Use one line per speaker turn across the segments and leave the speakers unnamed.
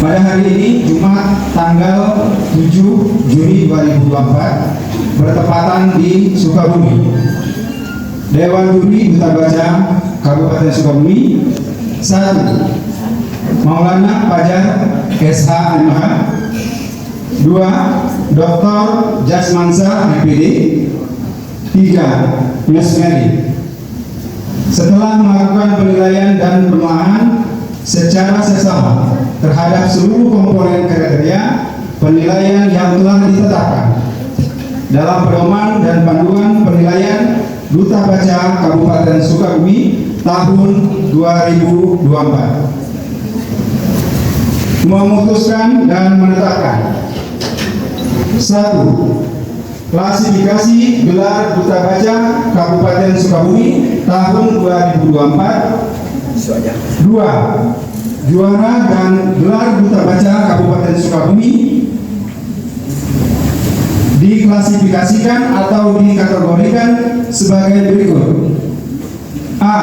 Pada hari ini Jumat tanggal 7 Juni 2024 bertepatan di Sukabumi. Dewan Juri Duta Baca Kabupaten Sukabumi 1. Maulana Fajar SH.MH. 2. Dr. Jasmansa MPD. 3. Yusmeli. Setelah melakukan penilaian dan penilaian secara seksama terhadap seluruh komponen kriteria penilaian yang telah ditetapkan dalam pedoman dan panduan penilaian Duta Baca Kabupaten Sukabumi tahun 2024, memutuskan dan menetapkan 1. Klasifikasi gelar Duta Baca Kabupaten Sukabumi tahun 2024. 2. Juara dan gelar Duta Baca Kabupaten Sukabumi diklasifikasikan atau dikategorikan sebagai berikut. A.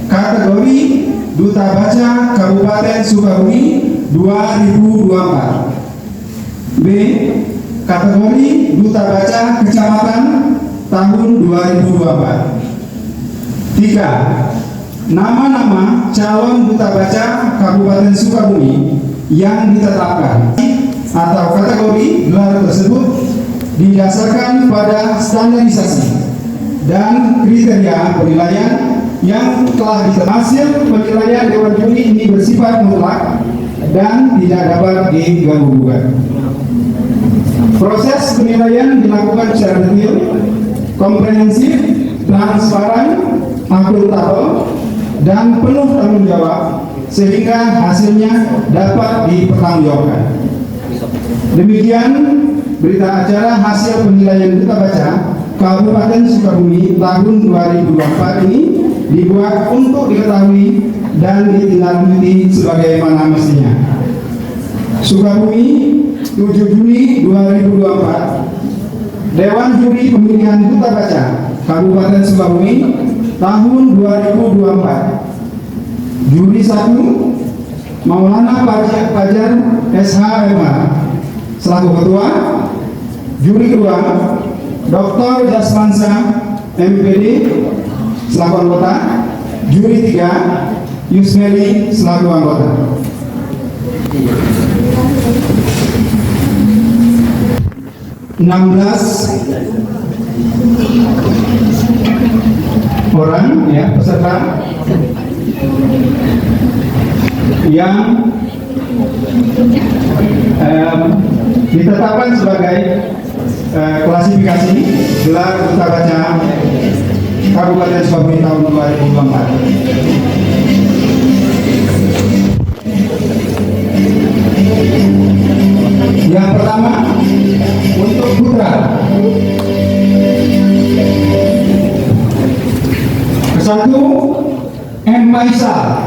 Kategori Duta Baca Kabupaten Sukabumi 2024. B. Kategori Duta Baca Kecamatan tahun 2024. 3. Nama-nama calon Duta Baca Kabupaten Sukabumi yang ditetapkan atau kategori gelar tersebut didasarkan pada standarisasi dan kriteria penilaian yang telah ditetapkan. Hasil penilaian Dewan Juri ini bersifat mutlak dan tidak dapat diganggu-gugat. Proses penilaian dilakukan secara detail, komprehensif, transparan, akuntabel, dan penuh tanggung jawab sehingga hasilnya dapat dipertanggungjawabkan. Demikian berita acara hasil penilaian Duta Baca Kabupaten Sukabumi tahun 2024 ini dibuat untuk diketahui dan ditindaklanjuti sebagaimana mestinya. Sukabumi 7 Juni 2024, Dewan Juri Pemilihan Duta Baca Kabupaten Sukabumi tahun 2024. Juri 1 Maulana Fajar SH.MH selaku ketua. Juri 2 Dr. Jasmansa MPD selaku anggota. Juri 3 Yusmeli selaku anggota. Orang ya peserta yang ditetapkan sebagai klasifikasi gelar Duta Baca Kabupaten Sukabumi tahun 2024. Yang pertama untuk putra satu M. Maisal.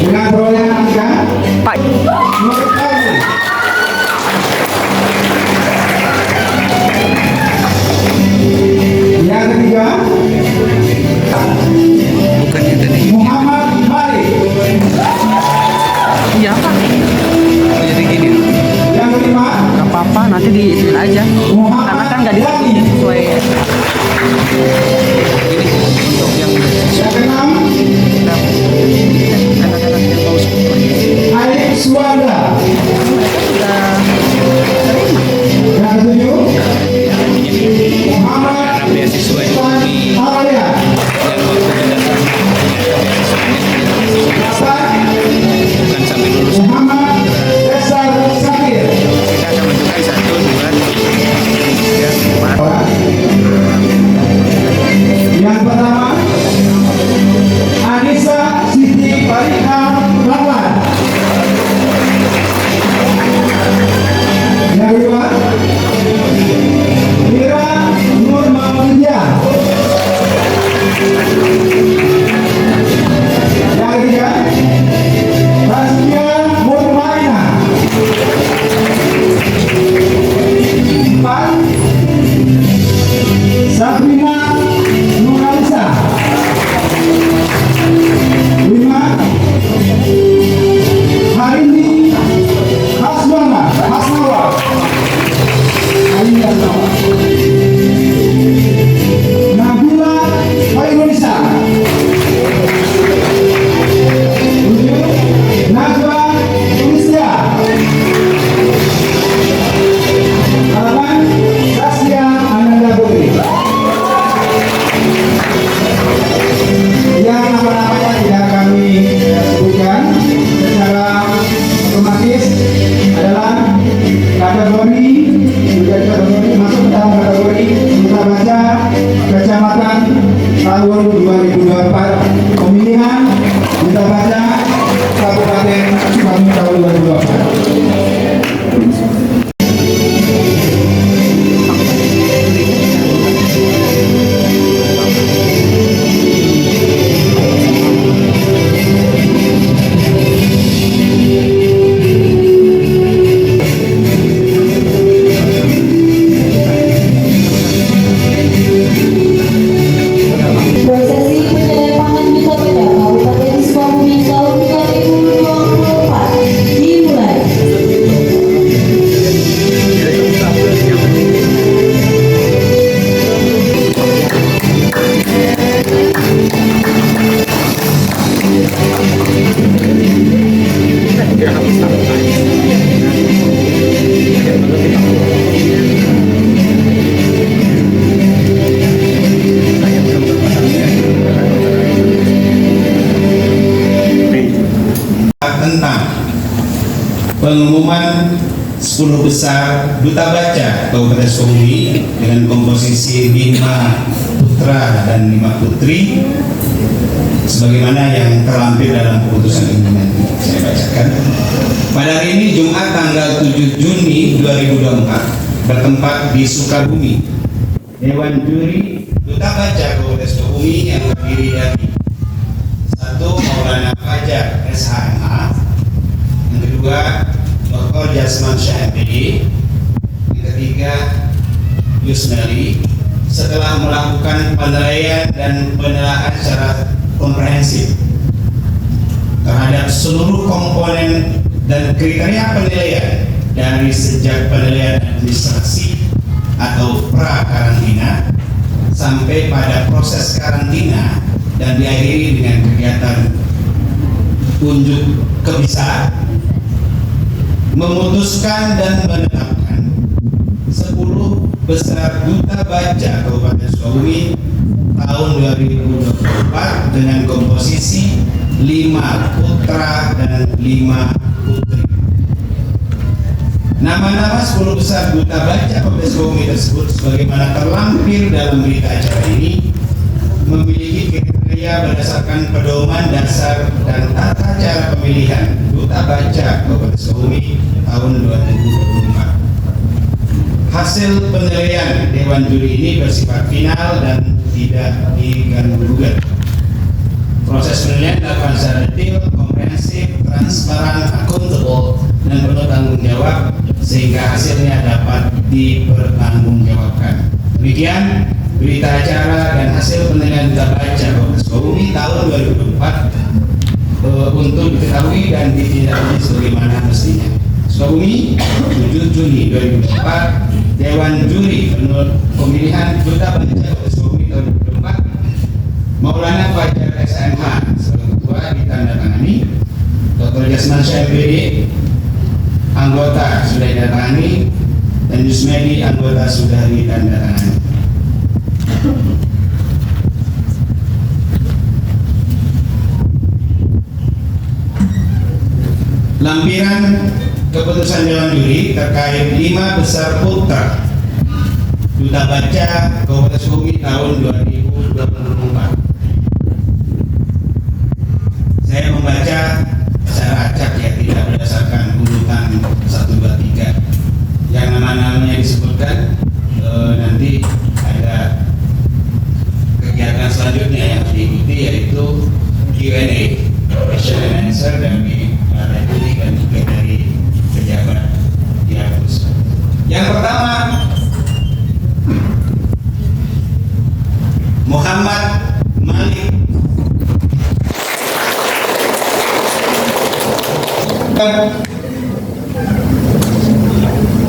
Dengan perolehan angka nomor 1. Yang ketiga Muhammad Malik.
Iya Pak. Jadi gini.
Yang kelima
Gak apa-apa, nanti diisiin aja. Karena kan nggak diisiin sesuai.
Untuk yang keenam
Anak-anak yang mau sekolah.
Aik Suwanda. Yang ketujuh Muhammad
beasiswa ini
Arya.
dan waktu datang bukan sampai lulus.
Muhammad Desar Sakir.
Kita akan menunjukkan 1, 2, 3, 4.
Yang pertama Anissa Siti Farika Rahman. Yang kedua Mira Nur Maulidya. Yang ketiga Rasmia Mutmainah. 4 Sabrina Nuralisa. 2024 pemilihan Duta Baca Kabupaten Sukabumi tahun 2024.
Prosesi penyelepangan Duta Baca Kabupaten Sukabumi tahun 2024 dimulai.
Tentang pengumuman 10 besar Duta Baca Kabupaten Sukabumi dengan komposisi 5 putra dan 5 putri sebagaimana yang terlampir dalam keputusan ini nanti saya bacakan. Pada hari ini Jumat tanggal 7 Juni 2024 bertempat di Sukabumi Dewan Juri Duta Baca Kabupaten Sukabumi yang terdiri dari 1. Maulana Fajar SHMH, yang kedua Dr. Jasman Syah MPD, yang ketiga Yusnali. Setelah melakukan penilaian dan penilaian secara komprehensif terhadap seluruh komponen dan kriteria penilaian dari sejak penilaian administrasi atau pra karantina sampai pada proses karantina dan diakhiri dengan kegiatan unjuk kebisaan, memutuskan dan menetapkan 10 besar Duta Baca Kabupaten Sukabumi tahun 2024 dengan komposisi 5 putra dan 5 putri. Nama-nama 10 besar Duta Baca Kabupaten Sukabumi tersebut sebagaimana terlampir dalam berita acara ini memiliki kriteria berdasarkan pedoman dasar dan tata cara pemilihan Duta Baca Kabupaten Sukabumi tahun 2024. Hasil penilaian Dewan Juri ini bersifat final dan tidak diganggu-gugat. Proses penilaian dilakukan secara detail, komprehensif, transparan, akuntabel, dan penuh tanggung jawab sehingga hasilnya dapat dipertanggungjawabkan. Demikian berita acara dan hasil penilaian Duta Baca Kabupaten Sukabumi tahun 2024 untuk diketahui dan ditindaklanjuti sebagaimana mestinya. Sukabumi, 7 Juni 2024, Dewan Juri Pemilihan Duta Baca Kabupaten Sukabumi tahun 2024, Maulana Fajar SHMH sebagai ketua ditandatangani, Dr. Jasman Syah MPD anggota sudah ditandatangani, dan Yusmedi anggota sudah ditandatangani. Lampiran keputusan Dewan Juri terkait 5 besar putra Duta Baca Kabupaten Sukabumi tahun 2024. Saya membaca secara acak ya, tidak berdasarkan urutan 1, 2, 3. Yang nama-namanya disebutkan nanti ada kegiatan selanjutnya yang diikuti yaitu Q&A, question and answer dari para juri dan juga dari pejabat di Agus. Yang pertama, Muhammad Malik.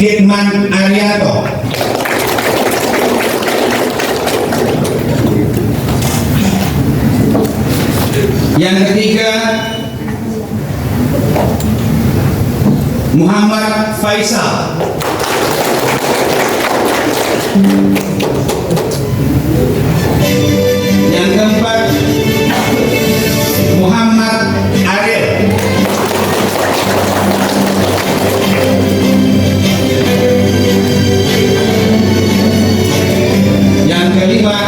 Kitman Arianto. Yang ketiga, Muhammad Faisal. Yang keempat, Muhammad Ariel. Yang kelima,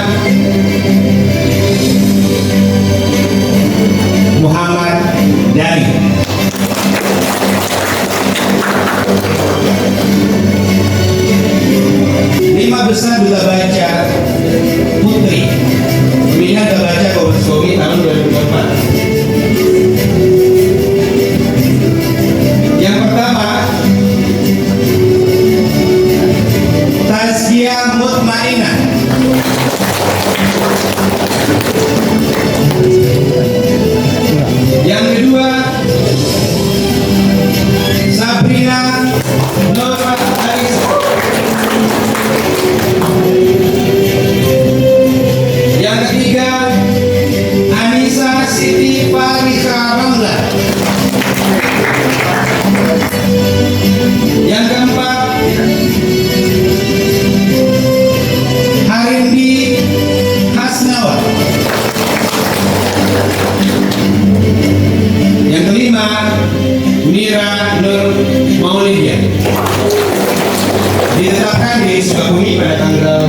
Mira Nur Maulidia. Ditetapkan di Sukabumi pada tanggal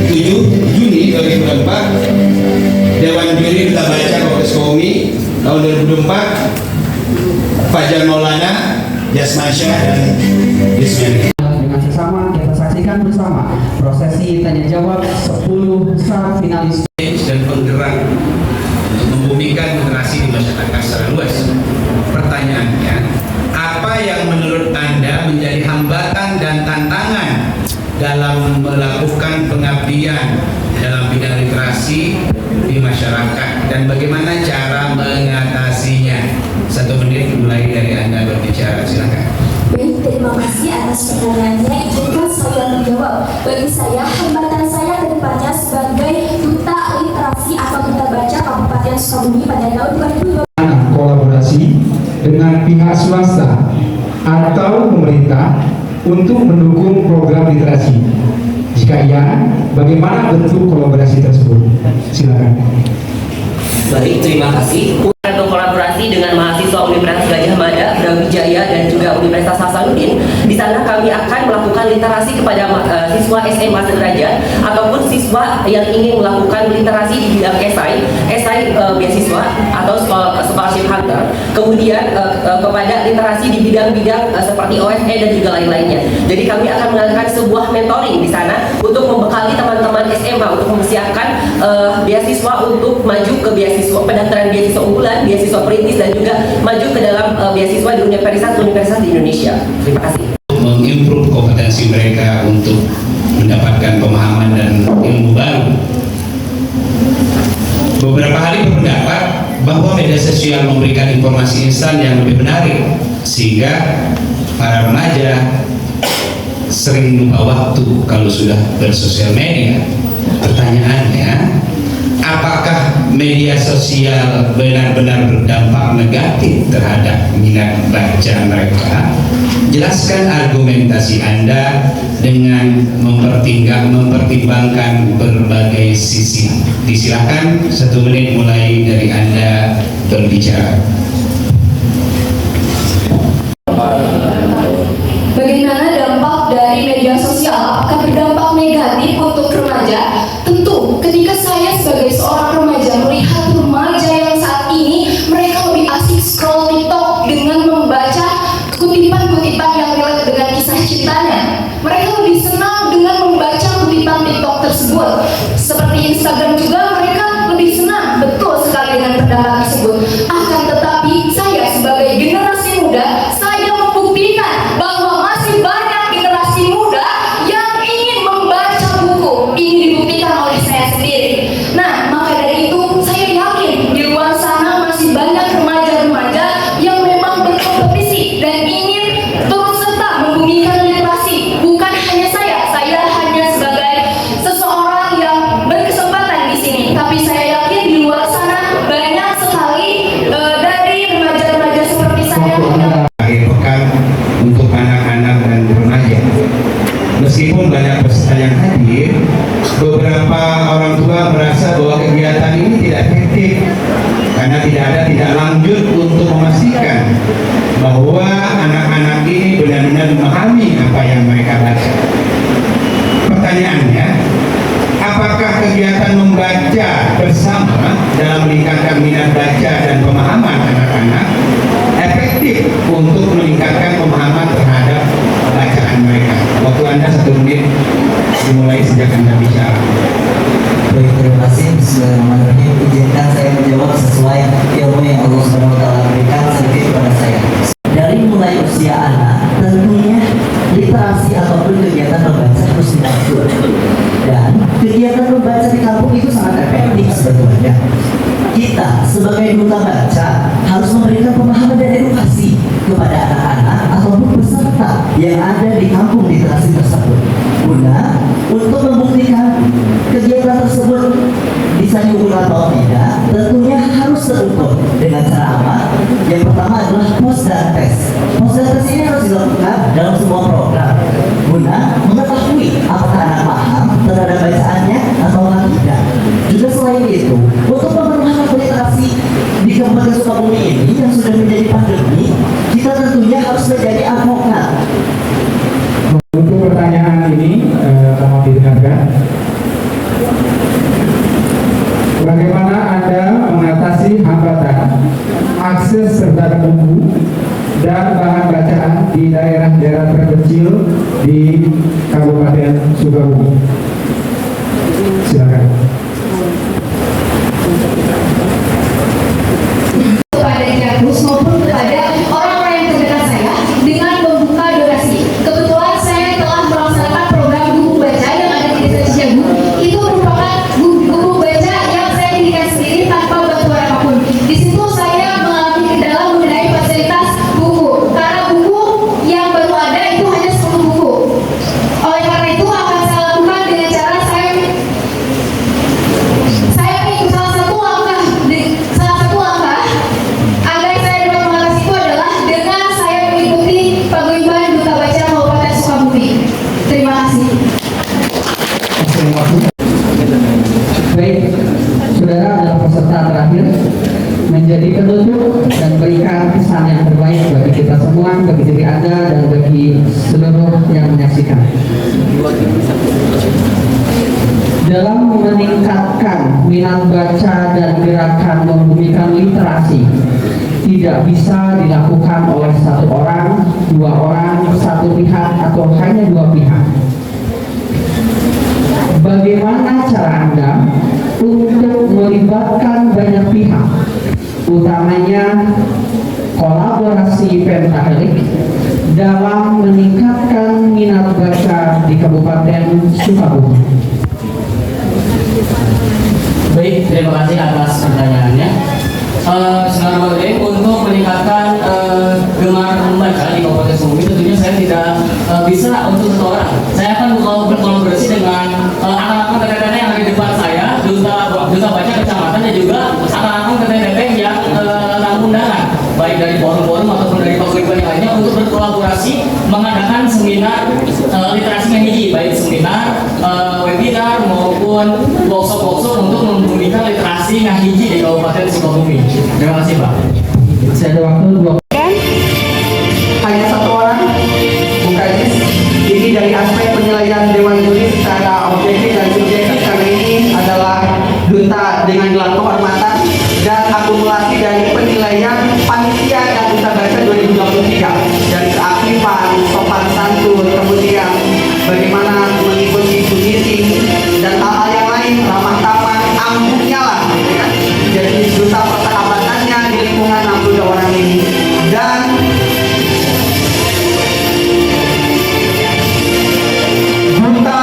7 Juni 2004. Dewan Juri Duta Baca Kabupaten Sukabumi tahun 2004, Fajar Maulana, Jasman Syah, dan Yusmiani.
Dengan sesama kita saksikan bersama prosesi tanya jawab 10 besar finalis
Dan penggerak untuk membumikan literasi di masyarakat secara luas. Pertanyaannya, apa yang menurut Anda menjadi hambatan dan tantangan dalam melakukan pengabdian dalam bidang literasi di masyarakat, dan bagaimana cara mengatasinya? 1 menit mulai dari Anda berbicara, silakan.
Baik, terima kasih atas pertanyaannya. Izinkan saya menjawab. Bagi saya, hambatan saya ke depannya sebagai duta literasi atau duta baca Kabupaten Sukabumi pada tahun 2020.
Kolaborasi dengan pihak swasta atau pemerintah untuk mendukung program literasi. Jika iya, bagaimana bentuk kolaborasi tersebut? Silakan.
Baik, terima kasih. Berkolaborasi dengan mahasiswa Universitas Gajah Mada, Brawijaya, dan juga Universitas Hasanuddin. Di sana kami akan melakukan literasi kepada siswa SMA sederajat ataupun siswa yang ingin melakukan literasi di bidang esai beasiswa atau scholarship hunter. Kemudian kepada literasi di bidang-bidang seperti OSE dan juga lain-lainnya. Jadi kami akan melakukan sebuah mentoring di sana untuk membekali teman-teman SMA untuk mempersiapkan beasiswa untuk maju ke beasiswa pendaftaran beasiswa unggulan, beasiswa perintis, dan juga maju ke dalam beasiswa di universitas di Indonesia. Terima kasih.
Mengimprove kompetensi mereka untuk mendapatkan pemahaman dan ilmu baru. Beberapa hari berpendapat bahwa media sosial memberikan informasi instan yang lebih menarik, sehingga para remaja sering lupa waktu kalau sudah bersosial media. Pertanyaannya, apakah media sosial benar-benar berdampak negatif terhadap minat baca mereka? Jelaskan argumentasi Anda dengan mempertimbangkan berbagai sisi. Disilakan, 1 menit mulai dari Anda berbicara.
Bagaimana dampak dari media sosial? Apakah berdampak negatif untuk remaja? Tentu, ketika saya sebagai seorang remaja melihat remaja yang saat ini mereka lebih asik scroll TikTok dengan membaca kutipan-kutipan yang relate dengan kisah cintanya. Mereka lebih senang dengan membaca kutipan TikTok tersebut. Seperti Instagram juga, mereka lebih senang betul sekali dengan berdampak tersebut. Akan tetapi saya sebagai generasi muda, saya membuktikan bahwa masih banyak generasi muda yang ingin membaca buku. Ini dibuktikan oleh saya sendiri. Nah, maka dari itu saya yakin di luar sana masih banyak remaja-remaja yang memang berkompetisi dan ingin turut serta membumikan literasi. Bukan hanya saya hanya sebagai seseorang yang berkesempatan di sini, tapi saya yakin di luar sana banyak sekali dari remaja-remaja seperti saya yang
Akhir pekan untuk anak-anak dan remaja. Meskipun banyak peserta yang hadir, beberapa orang tua merasa bahwa kegiatan ini tidak efektif karena tidak lanjut untuk memastikan bahwa anak-anak ini benar-benar memahami apa yang mereka baca. Pertanyaannya, apakah kegiatan membaca bersama dalam meningkatkan minat baca dan pemahaman anak-anak efektif untuk meningkatkan pemahaman terhadap bacaan mereka? Waktu Anda 1 menit dimulai sejak Anda bicara.
Baik, terima kasih. Bismillahirrahmanirrahim. Izinkan saya menjawab sesuai ilmu yang Allah SWT berikan sedikit kepada saya. Dari mulai usia anak, tentunya literasi ataupun kegiatan membaca harus dilakukan. Dan kegiatan membaca di kampung itu sangat efektif sebetulnya. Kita sebagai duta baca harus memberikan pemahaman dan edukasi kepada anak-anak ataupun peserta yang ada di kampung literasi tersebut, guna untuk membuktikan kegiatan tersebut bisa diukur atau tidak. Tentunya harus terukur dengan cara apa? Yang pertama adalah post dan tes. Post dan tes ini harus dilakukan dalam semua program guna mengetahui apakah anak paham terhadap bacaannya atau tidak. Juga selain itu, untuk pemenuhan literasi di Kabupaten Sukabumi ini yang sudah menjadi pandemi, kita
sendiri tanpa bantuan apapun. Di situ saya mengalami kendala mengenai fasilitas buku, karena buku yang baru ada itu hanya 10 buku. Oleh karena itu akan saya lakukan dengan cara saya mengikuti salah satu langkah agar saya dapat mengatasi itu adalah dengan saya mengikuti paguyuban Duta Baca Kabupaten Sukabumi. Terima kasih.
Baik, saudara adalah peserta terakhir, menjadi penutup dan berikan pesan yang terbaik bagi kita semua, bagi diri Anda dan bagi seluruh yang menyaksikan. Dalam meningkatkan minat baca dan gerakan membumikan literasi, tidak bisa dilakukan oleh satu orang, dua orang, satu pihak, atau hanya dua pihak. Bagaimana cara Anda untuk melibatkan banyak pihak, utamanya kolaborasi pentahelik dalam meningkatkan minat baca di Kabupaten Sukabumi?
Baik, terima kasih atas pertanyaannya. Bismillahirrahmanirrahim. Untuk meningkatkan gemar membaca di Kabupaten Sukabumi, tentunya saya tidak bisa untuk satu orang. Saya akan berkolaborasi dengan anak-anak TTT yang ada di depan saya, duta baca kecamatan, dan juga anak-anak TTT yang tamu undangan, baik dari forum-forum ataupun dari paguyuban yang lainnya, untuk berkolaborasi mengadakan seminar literasi hiji, baik seminar, webinar maupun workshop untuk membumikan literasi hiji di Kabupaten Sukabumi. Terima kasih, Pak.
Saya ada waktu 2. Hanya satu orang, Bung Kajis. Ini dari aspek penilaian Dewan Juri secara objektif dan subjektif, karena ini adalah duta dengan gelar kehormatan, dan akumulasi dari penilaian panitia dan duta baca 2023 dari keaktifan, sopan santun, kemudian bagaimana mengikuti meeting dan hal-hal yang lain, ramah tamah, ampuhnya lah, gitu kan. Jadi duta persahabatannya di lingkungan 62 orang ini, dan duta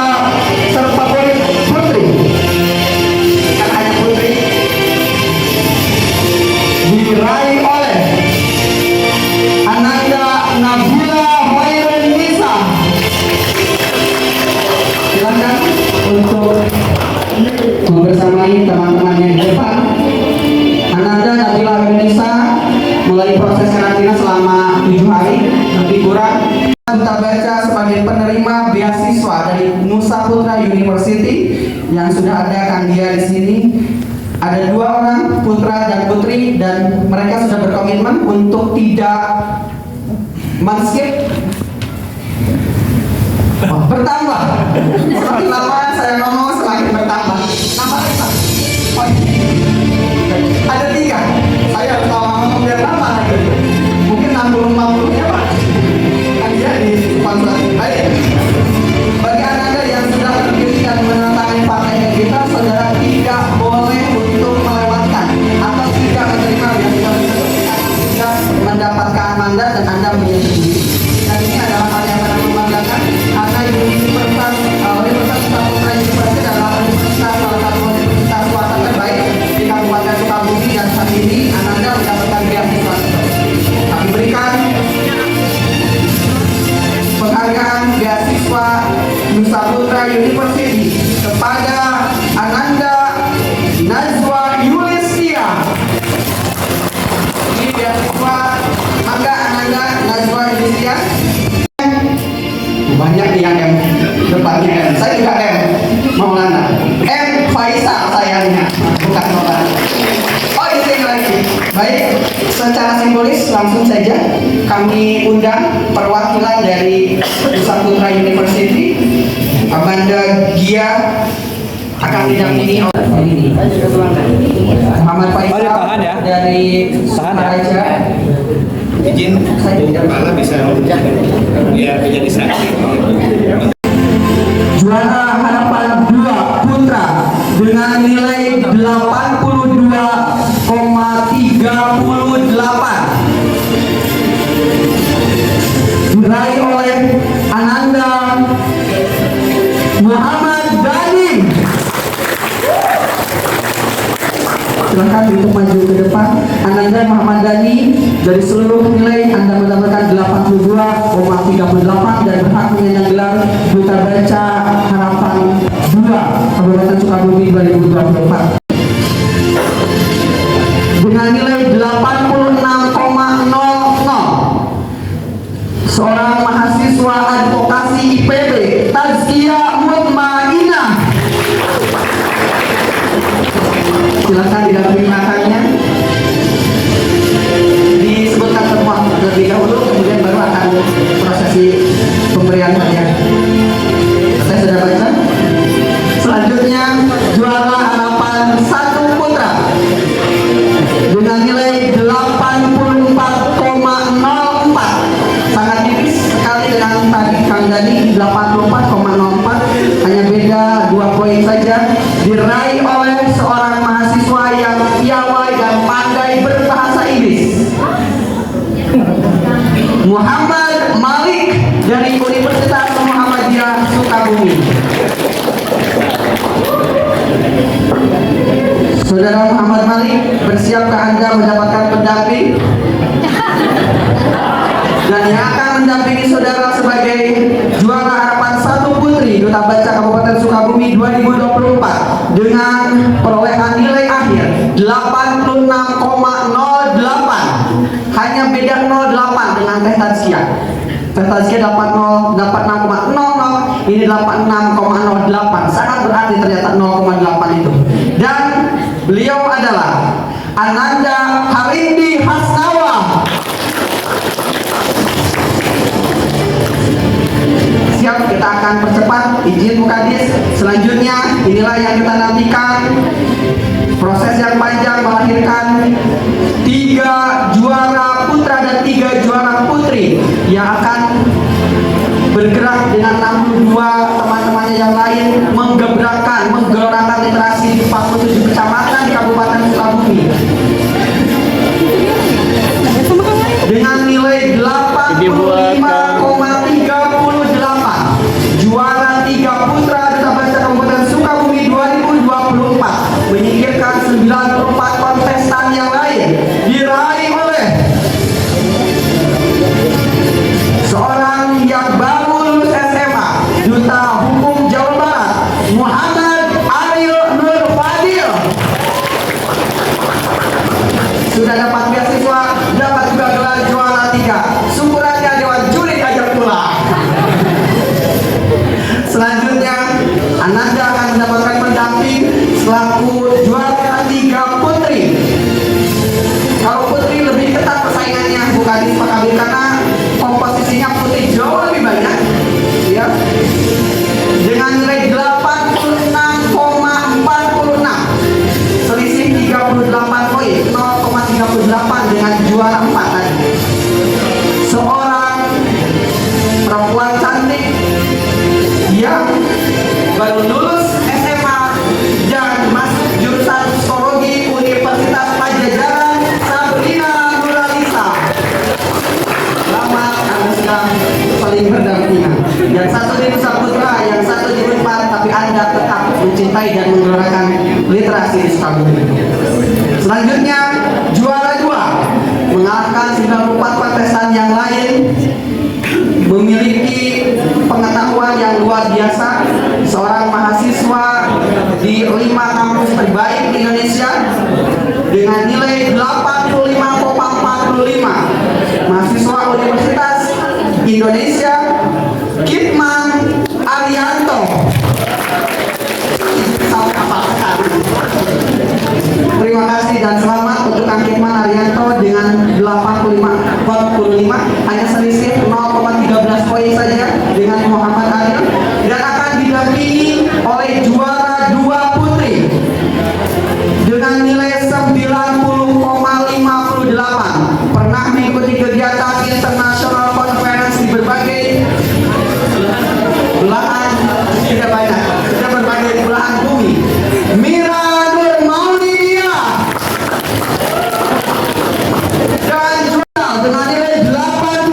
terfavorit putri, kan hanya putri, diraih oleh Ananda Nabila Hoirun Nisa. Silakan untuk membersamai teman-teman yang di depan. Ananda Nabila Hoirun Nisa mulai proses karantina selama 7 hari lebih kurang. Duta baca sebagai penerima beasiswa dari Nusa Putra University yang sudah ada Kang Dia di sini. Ada 2 orang, putra dan putri, dan mereka sudah berkomitmen untuk tidak men-skip. Bertambah. Semakin lama saya ngomong semakin bertambah. Nambah lagi. Oh, ada 3. Saya harus ngomong biar nambah lagi. Mungkin 60-50 ya, Pak. Kan dia di sponsor. Baik. Bagi Anda yang sudah terpilih dan menandatangani partai kita, saudara tidak boleh untuk melewatkan atau tidak menerima tidak mendapatkan mandat dan Anda menyetujui. Dan ini adalah hal yang sangat membanggakan, karena Universitas Nusa Putra University adalah universitas, salah satu universitas swasta terbaik di Kabupaten Sukabumi, dan saat ini Anda mendapatkan beasiswa. Kami berikan penghargaan beasiswa Nusa Putra University kepada Ananda Najwa Yulistia. Ini beasiswa, maka Ananda Najwa Yulistia. Banyak yang M depannya M. Saya juga M. Maulana. M Faisal sayangnya, bukan Maulana. Oh, ini lagi. Baik, secara simbolis langsung saja kami undang perwakilan dari Nusa Putra University, Amanda Gia, akan didampingi oleh Muhammad Faisal dari Sukaraja.
Izin kepala bisa biar menjadi saksi.
Juara harapan 2 putra dengan nilai 82,38 diraih oleh Ananda Muhammad Dani Silakan untuk maju ke depan. Ananda Muhammad Dhani, dari seluruh nilai Anda mendapatkan 82,38 dan berhak menyandang gelar Duta Baca Harapan 2 Kabupaten Sukabumi 2024 dengan nilai 86,00. Seorang mahasiswa advokasi IPB, Tazkia Mutmainah. Silakan didampingi kakaknya. Disebutkan semua terlebih dahulu, kemudian baru akan prosesi pemberian hadiah. Saya sudah baca. Selanjutnya juara harapan 1 putra dengan nilai 84,04, sangat tipis sekali dengan tadi Kang Dani 84,04, hanya beda 2 poin saja, diraih oleh seorang mahasiswa yang piawai dan pandai berbahasa Inggris, Muhammad Malik dari Universitas Muhammadiyah Sukabumi. Saudara Muhammad Malik, bersiapkah Anda mendapatkan pendamping? Dan yang akan mendampingi saudara sebagai juara harapan 1 putri Duta Baca Kabupaten Sukabumi 2024 dengan perolehan nilai akhir 86,08, hanya beda 08 dengan Teh Tazkia. Teh Tazkia dapat 6,00, ini 86,08, sangat berarti ternyata 0,8 itu. Dan beliau adalah Ananda Harindi Hasnawa. Siap, kita akan percepat. Izin Mukadis. Selanjutnya inilah yang kita nantikan, proses yang panjang melahirkan 3 juara putra dan 3 juara putri yang akan bergerak dengan 62 teman-temannya yang lain menggelorakan literasi di 47 kecamatan di Kabupaten Sukabumi dengan nilai 85,38. Juara 3 putra Duta Baca Kabupaten Sukabumi 2024 menyingkirkan 94 kontestan yang lain, diraih oleh seorang yang baru lulus SMA, Duta Hukum Jawa Barat, Muhammad Ariel Nur Fadil. Sudah dapat beasiswa, dapat juga gelar juara 3. Syukurannya Dewan Juri ajak pulang. Selanjutnya Ananda akan mendapatkan pendamping selaku juara 3 putri. Kalau putri lebih ketat persaingannya, bukan di Sukabumi karena komposisinya putri jauh lebih banyak, ya. Dengan nilai 86,46, selisih 38 poin, 0,38 dengan juara 4 tadi. Seorang perempuan cantik yang baru lulus SMA dan masuk jurusan psikologi Universitas Pajajaran, Sabrina Nuralisa. Selamat, Anda sedang saling berdampingan. Yang satu di Nusa Putra, yang satu di Unpad, tapi Anda tetap mencintai dan menggelorakan literasi di Sukabumi. Selanjutnya juara 2 mengalahkan 94 kontestan yang lain, memiliki pengetahuan yang luar biasa, seorang mahasiswa di 5 kampus terbaik di Indonesia dengan nilai 85,45, mahasiswa Universitas Indonesia, Kitman Arianto. Terima kasih dan selamat untuk Kang Kitman Arianto dengan 85,45, hanya selisih 0,13 poin saja dengan Muhammad Ariel, dan akan didampingi oleh juara 2 putri dengan nilai 90,58, pernah mengikuti kegiatan international conference di berbagai belahan, tidak banyak, sudah berbagai belahan bumi. Mira Nur Maulidia dan juara dengan nilai 85,56.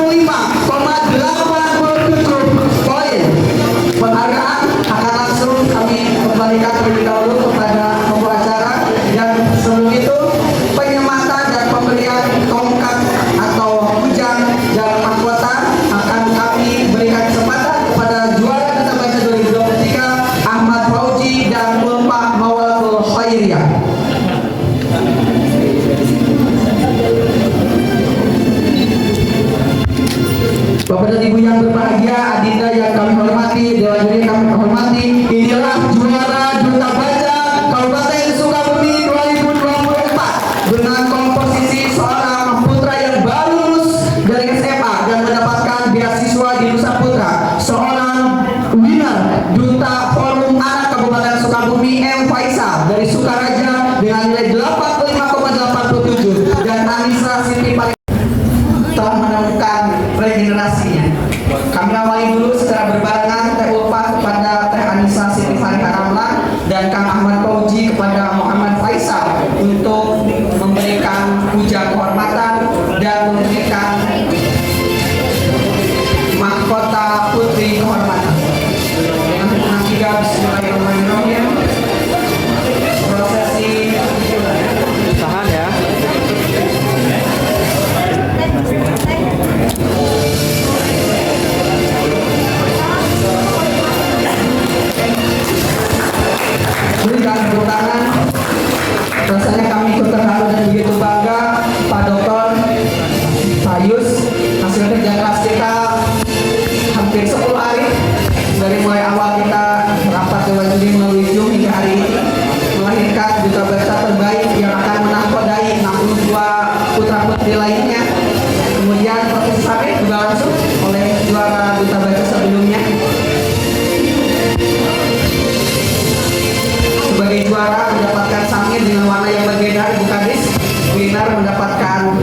webinar mendapatkan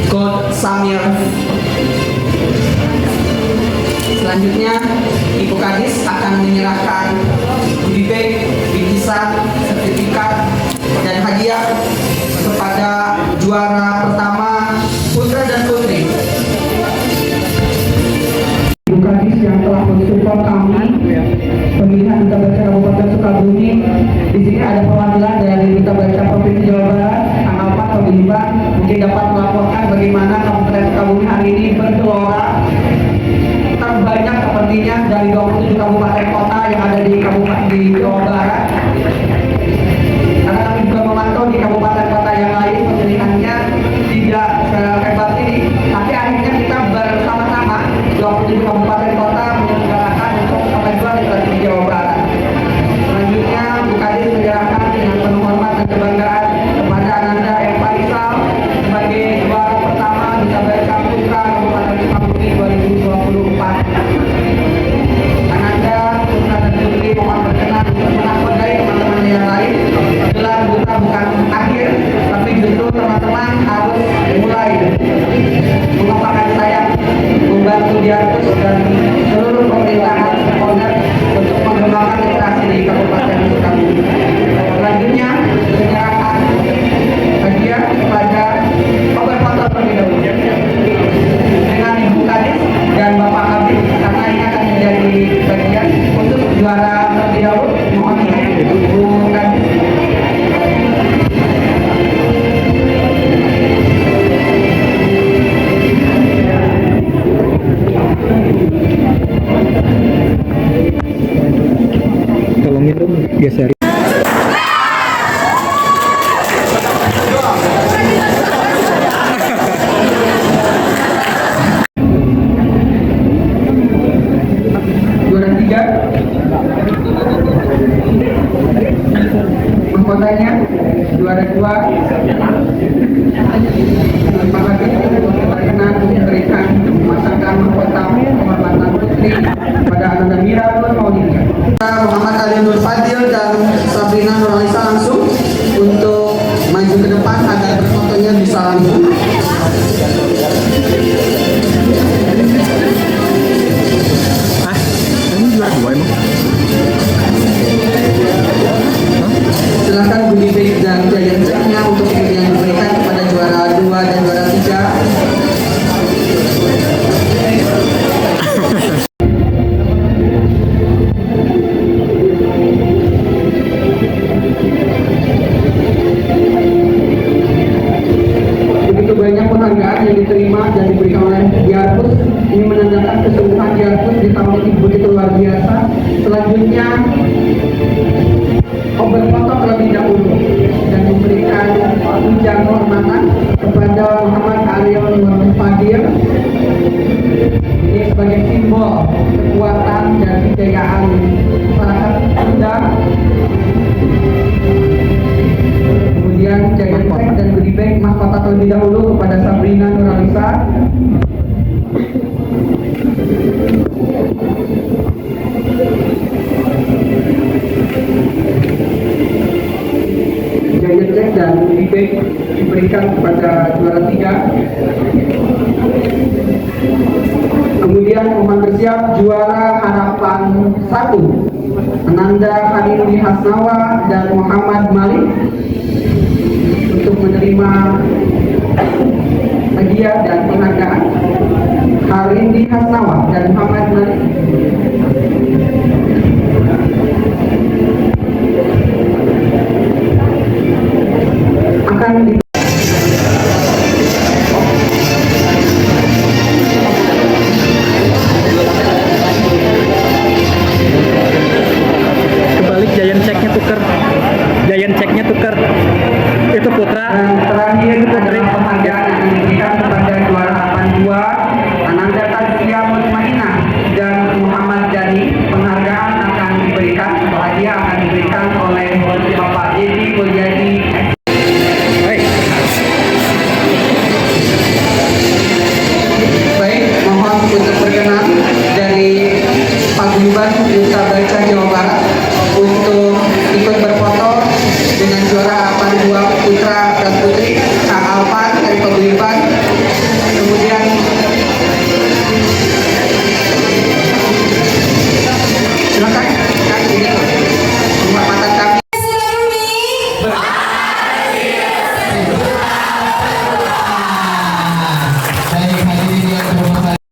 Gold Samir. Selanjutnya, Ibu Kadis akan menyerahkan goodie bag, bingkisan, sertifikat, dan hadiah kepada juara pertama putra dan putri. Ibu Kadis yang telah mensupport kami pemilihan Duta Baca Kabupaten Sukabumi. Di sini ada perwakilan dari Duta Baca Provinsi Jawa Barat, Angkatan Pemilihan, mungkin dapat melaporkan bagaimana Kabupaten Sukabumi hari ini bergelora terbanyak sepertinya dari 27 kabupaten kota yang ada di Kabupaten di Jawa Barat. Karena kami juga memantau di kabupaten kota yang lain pemilihannya tidak sehebat ini, tapi akhirnya kita bersama-sama 27 kabupaten kota menyelenggarakan untuk kemajuan di Jawa Barat. Selanjutnya, Bu Kadis menyerahkan dengan penuh hormat dan kebanggaan kepada Ananda M. Faisal sebagai juara pertama Duta Baca Putra Kabupaten Sukabumi 2024. Ananda, putra dan putri mohon berkenan untuk menakodai teman-teman yang lain. Gelar duta bukan akhir, tapi justru teman-teman harus mulai mengembangkan sayap, membantu Diartus dan seluruh pemerintahan owner untuk mengembangkan literasi di Kabupaten Sukabumi. Selanjutnya, penyerahan hadiah kepada Bapak terlebih dahulu dengan Ibu Kadis dan Bapak Kabit, karena ini akan menjadi bagian untuk juara terlebih dahulu. Mohon izin Ibu Kadis.
Tolongin dong geser.
Juara 3 mahkotanya, juara 2 Pak Kadis berkenan memberikan memasangkan mahkota kehormatan putri kepada Ananda Mira Nur Maulida. Muhammad Ali Nur Fadil dan Sabrina Nuralisa langsung untuk maju ke depan agar berfotonya bisa langsung. Silakan goodie bag dan giant check-nya untuk yang diberikan kepada juara 2 dan juara 3. Begitu banyak penghargaan yang diterima dan diberikan oleh Diartus. Ini menandakan kesungguhan Diartus di tahun ini begitu luar biasa. Selanjutnya, berfoto terlebih dahulu dan memberikan ujian kehormatan kepada Muhammad Aryo Nur Fadil. Ini sebagai simbol kekuatan dan kejayaan masyarakat Sunda. Kemudian giant check dan goodie bag mahkota terlebih dahulu kepada Sabrina Nuralisa. Giant check dan goodie bag diberikan kepada juara 3. Kemudian mohon bersiap juara harapan 1 Ananda Hanini Hasnawa dan Muhammad Malik untuk menerima hadiah dan penghargaan. Harindi Hasnawa dan Muhammad Malik akan
Kebalik giant check-nya tuker. Giant check-nya tuker. Itu putra.
terakhir adalah